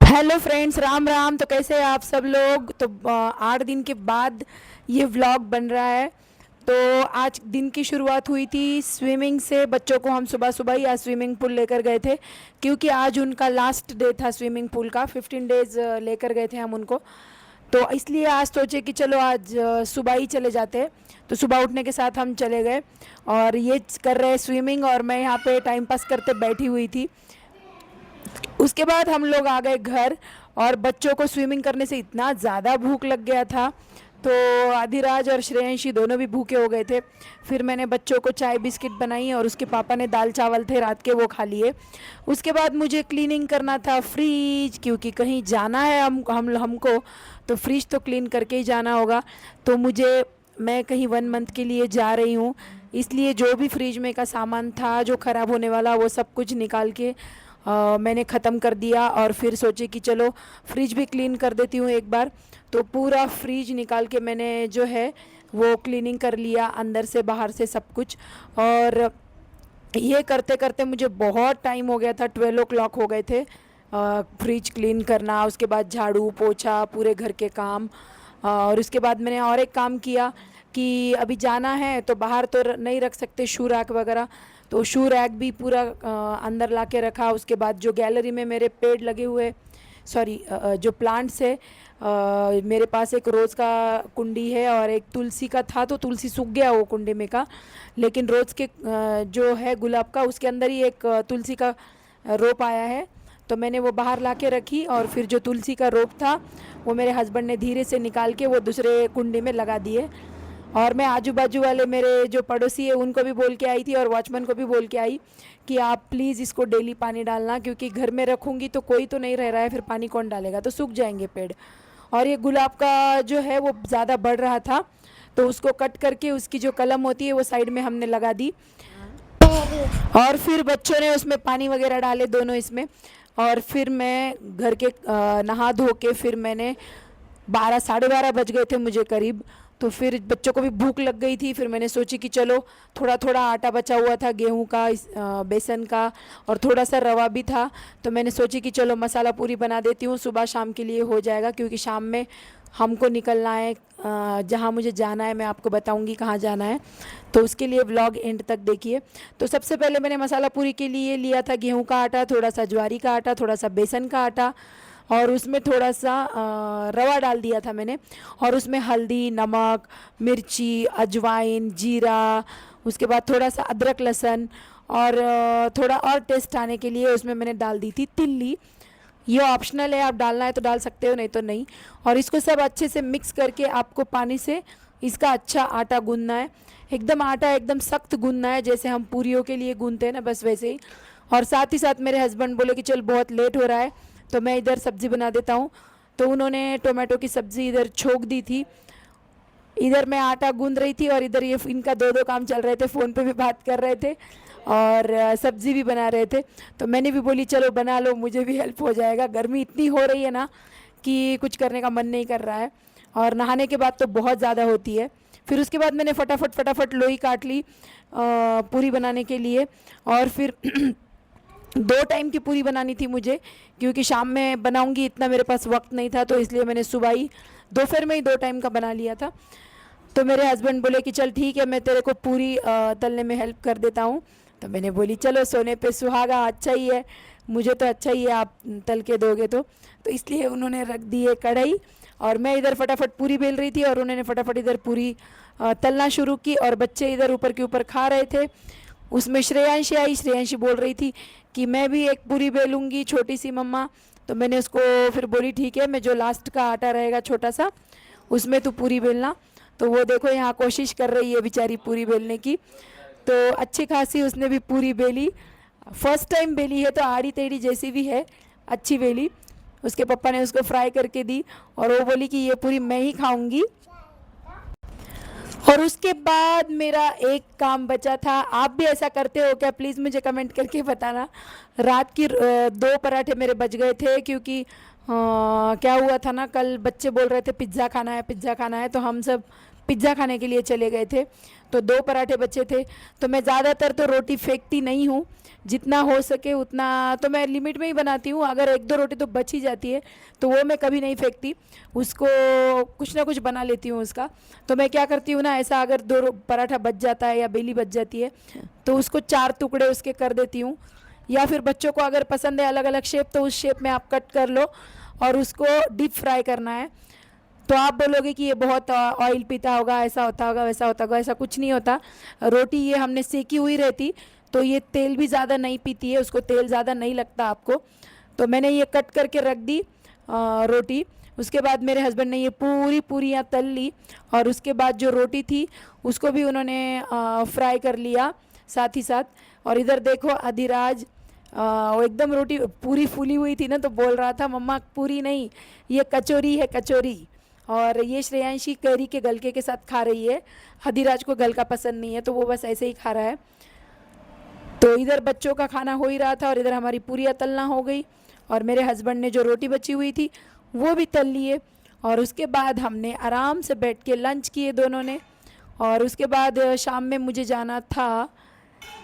Hello friends, Ram Ram. तो कैसे हैं आप सब लोग? तो 8 दिन के बाद ये व्लॉग बन रहा है। तो आज दिन की शुरुआत हुई थी स्विमिंग से। बच्चों को हम सुबह सुबह ही आज स्विमिंग पूल लेकर गए थे, क्योंकि आज उनका लास्ट डे था स्विमिंग पूल का। 15 डेज़ लेकर गए थे हम उनको। तो इसलिए आज सोचे कि चलो आज सुबह ही चले जाते हैं। तो सुबह उठने के साथ हम चले गए और ये कर रहे स्विमिंग, और मैं यहाँ पे टाइम पास करते बैठी हुई थी। उसके बाद हम लोग आ गए घर, और बच्चों को स्विमिंग करने से इतना ज़्यादा भूख लग गया था, तो आधिराज और श्रेयांशी दोनों भी भूखे हो गए थे। फिर मैंने बच्चों को चाय बिस्किट बनाई और उसके पापा ने दाल चावल थे रात के, वो खा लिए। उसके बाद मुझे क्लीनिंग करना था फ्रिज, क्योंकि कहीं जाना है हमको, तो फ्रिज तो क्लीन करके ही जाना होगा। तो मैं कहीं 1 मंथ के लिए जा रही हूँ, इसलिए जो भी फ्रिज में का सामान था जो ख़राब होने वाला, वो सब कुछ निकाल के मैंने ख़त्म कर दिया। और फिर सोचे कि चलो फ्रिज भी क्लीन कर देती हूँ एक बार। तो पूरा फ्रिज निकाल के मैंने जो है वो क्लीनिंग कर लिया, अंदर से बाहर से सब कुछ। और ये करते करते मुझे बहुत टाइम हो गया था, 12 o'clock हो गए थे। फ्रिज क्लीन करना, उसके बाद झाड़ू पोछा, पूरे घर के काम। और उसके बाद मैंने और एक काम किया कि अभी जाना है तो बाहर तो नहीं रख सकते शू रैक वगैरह, तो शू रैक भी पूरा अंदर ला के रखा। उसके बाद जो गैलरी में मेरे पेड़ लगे हुए, सॉरी, जो प्लांट्स है, मेरे पास एक रोज़ का कुंडी है और एक तुलसी का था, तो तुलसी सूख गया वो कुंडी में का। लेकिन रोज़ के जो है गुलाब का, उसके अंदर ही एक तुलसी का रोप आया है, तो मैंने वो बाहर ला के रखी। और फिर जो तुलसी का रोप था वो मेरे हस्बैंड ने धीरे से निकाल के वो दूसरे कुंडी में लगा दिए। और मैं आजू बाजू वाले मेरे जो पड़ोसी है उनको भी बोल के आई थी, और वॉचमैन को भी बोल के आई कि आप प्लीज़ इसको डेली पानी डालना, क्योंकि घर में रखूँगी तो कोई तो नहीं रह रहा है, फिर पानी कौन डालेगा, तो सूख जाएंगे पेड़। और ये गुलाब का जो है वो ज़्यादा बढ़ रहा था, तो उसको कट करके उसकी जो कलम होती है वो साइड में हमने लगा दी। और फिर बच्चों ने उसमें पानी वगैरह डाले दोनों इसमें। और फिर मैं घर के नहा धो के, फिर मैंने 12 साढ़े 12 बज गए थे मुझे करीब। तो फिर बच्चों को भी भूख लग गई थी, फिर मैंने सोची कि चलो थोड़ा थोड़ा आटा बचा हुआ था गेहूं का, बेसन का, और थोड़ा सा रवा भी था। तो मैंने सोची कि चलो मसाला पूरी बना देती हूँ, सुबह शाम के लिए हो जाएगा, क्योंकि शाम में हमको निकलना है जहाँ मुझे जाना है। मैं आपको बताऊंगी कहाँ जाना है, तो उसके लिए व्लॉग एंड तक देखिए। तो सबसे पहले मैंने मसाला पूरी के लिए लिया था गेहूं का आटा, थोड़ा सा ज्वारी का आटा, थोड़ा सा बेसन का आटा, और उसमें थोड़ा सा रवा डाल दिया था मैंने। और उसमें हल्दी, नमक, मिर्ची, अजवाइन, जीरा, उसके बाद थोड़ा सा अदरक लहसुन, और थोड़ा और टेस्ट आने के लिए उसमें मैंने डाल दी थी तिल्ली। ये ऑप्शनल है, आप डालना है तो डाल सकते हो, नहीं तो नहीं। और इसको सब अच्छे से मिक्स करके आपको पानी से इसका अच्छा आटा गूंदना है। एकदम आटा एकदम सख्त गूंदना है, जैसे हम पूरियों के लिए गूंदते हैं ना, बस वैसे ही। और साथ ही साथ मेरे हस्बैंड बोले कि चल बहुत लेट हो रहा है, तो मैं इधर सब्ज़ी बना देता हूँ। तो उन्होंने टोमेटो की सब्ज़ी इधर छोक दी थी। इधर मैं आटा गूंद रही थी और इधर ये इनका दो दो काम चल रहे थे, फ़ोन पे भी बात कर रहे थे और सब्ज़ी भी बना रहे थे। तो मैंने भी बोली चलो बना लो, मुझे भी हेल्प हो जाएगा। गर्मी इतनी हो रही है ना कि कुछ करने का मन नहीं कर रहा है, और नहाने के बाद तो बहुत ज़्यादा होती है। फिर उसके बाद मैंने फटाफट फटाफट लोई काट ली पूरी बनाने के लिए। और फिर 2 टाइम की पूरी बनानी थी मुझे, क्योंकि शाम में बनाऊंगी इतना मेरे पास वक्त नहीं था, तो इसलिए मैंने सुबह ही दोपहर में ही 2 टाइम का बना लिया था। तो मेरे हस्बैंड बोले कि चल ठीक है, मैं तेरे को पूरी तलने में हेल्प कर देता हूँ। तो मैंने बोली चलो सोने पे सुहागा, अच्छा ही है, मुझे तो अच्छा ही है आप तल के दोगे तो इसलिए उन्होंने रख दी है कढ़ाई, और मैं इधर फटाफट पूरी बेल रही थी और उन्होंने फटाफट इधर पूरी तलना शुरू की। और बच्चे इधर ऊपर के ऊपर खा रहे थे। उसमें श्रेयांशी आई, श्रेयांशी बोल रही थी कि मैं भी एक पूरी बेलूँगी छोटी सी मम्मा। तो मैंने उसको फिर बोली ठीक है, मैं जो लास्ट का आटा रहेगा छोटा सा उसमें तू पूरी बेलना। तो वो देखो यहाँ कोशिश कर रही है बेचारी पूरी बेलने की, तो अच्छी खासी उसने भी पूरी बेली। फर्स्ट टाइम बेली है तो आड़ी टेढ़ी जैसी भी है, अच्छी बेली। उसके पापा ने उसको फ्राई करके दी और वो बोली कि ये पूरी मैं ही खाऊंगी। और उसके बाद मेरा एक काम बचा था। आप भी ऐसा करते हो क्या? प्लीज़ मुझे कमेंट करके बताना। रात की 2 पराठे मेरे बच गए थे, क्योंकि क्या हुआ था ना, कल बच्चे बोल रहे थे पिज़्ज़ा खाना है पिज़्ज़ा खाना है, तो हम सब पिज़्ज़ा खाने के लिए चले गए थे। तो 2 पराठे बचे थे। तो मैं ज़्यादातर तो रोटी फेंकती नहीं हूँ, जितना हो सके उतना तो मैं लिमिट में ही बनाती हूँ। अगर 1-2 रोटी तो बच ही जाती है तो वो मैं कभी नहीं फेंकती, उसको कुछ ना कुछ बना लेती हूँ उसका। तो मैं क्या करती हूँ ना, ऐसा अगर 2 पराठा बच जाता है या बेली बच जाती है तो उसको 4 टुकड़े उसके कर देती हूँ, या फिर बच्चों को अगर पसंद है अलग अलग शेप तो उस शेप में आप कट कर लो और उसको डीप फ्राई करना है। तो आप बोलोगे कि ये बहुत ऑयल पीता होगा, ऐसा होता होगा, वैसा होता होगा। ऐसा कुछ नहीं होता। रोटी ये हमने सेकी हुई रहती तो ये तेल भी ज़्यादा नहीं पीती है, उसको तेल ज़्यादा नहीं लगता आपको। तो मैंने ये कट करके रख दी रोटी। उसके बाद मेरे हस्बैंड ने ये पूरी पूरियाँ तल ली और उसके बाद जो रोटी थी उसको भी उन्होंने फ्राई कर लिया साथ ही साथ। और इधर देखो अधिराज वो एकदम रोटी पूरी फूली हुई थी ना, तो बोल रहा था मम्मा पूरी नहीं, ये कचौरी है, कचौरी। और ये श्रेयांशी करी के गलके के साथ खा रही है। अधिराज को गलका पसंद नहीं है तो वो बस ऐसे ही खा रहा है। तो इधर बच्चों का खाना हो ही रहा था और इधर हमारी पूरियाँ तलना हो गई और मेरे हस्बैंड ने जो रोटी बची हुई थी वो भी तल लिए। और उसके बाद हमने आराम से बैठ के लंच किए दोनों ने। और उसके बाद शाम में मुझे जाना था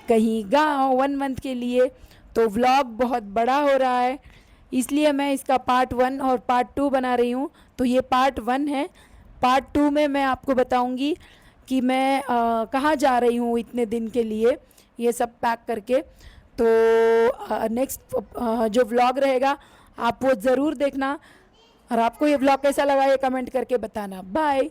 कहीं गांव 1 मंथ के लिए। तो व्लॉग बहुत बड़ा हो रहा है इसलिए मैं इसका पार्ट 1 और पार्ट 2 बना रही हूँ। तो ये पार्ट 1 है। पार्ट 2 में मैं आपको बताऊँगी कि मैं कहाँ जा रही हूँ इतने दिन के लिए, ये सब पैक करके। तो नेक्स्ट जो व्लॉग रहेगा आप वो ज़रूर देखना। और आपको ये व्लॉग कैसा लगा ये कमेंट करके बताना। बाय।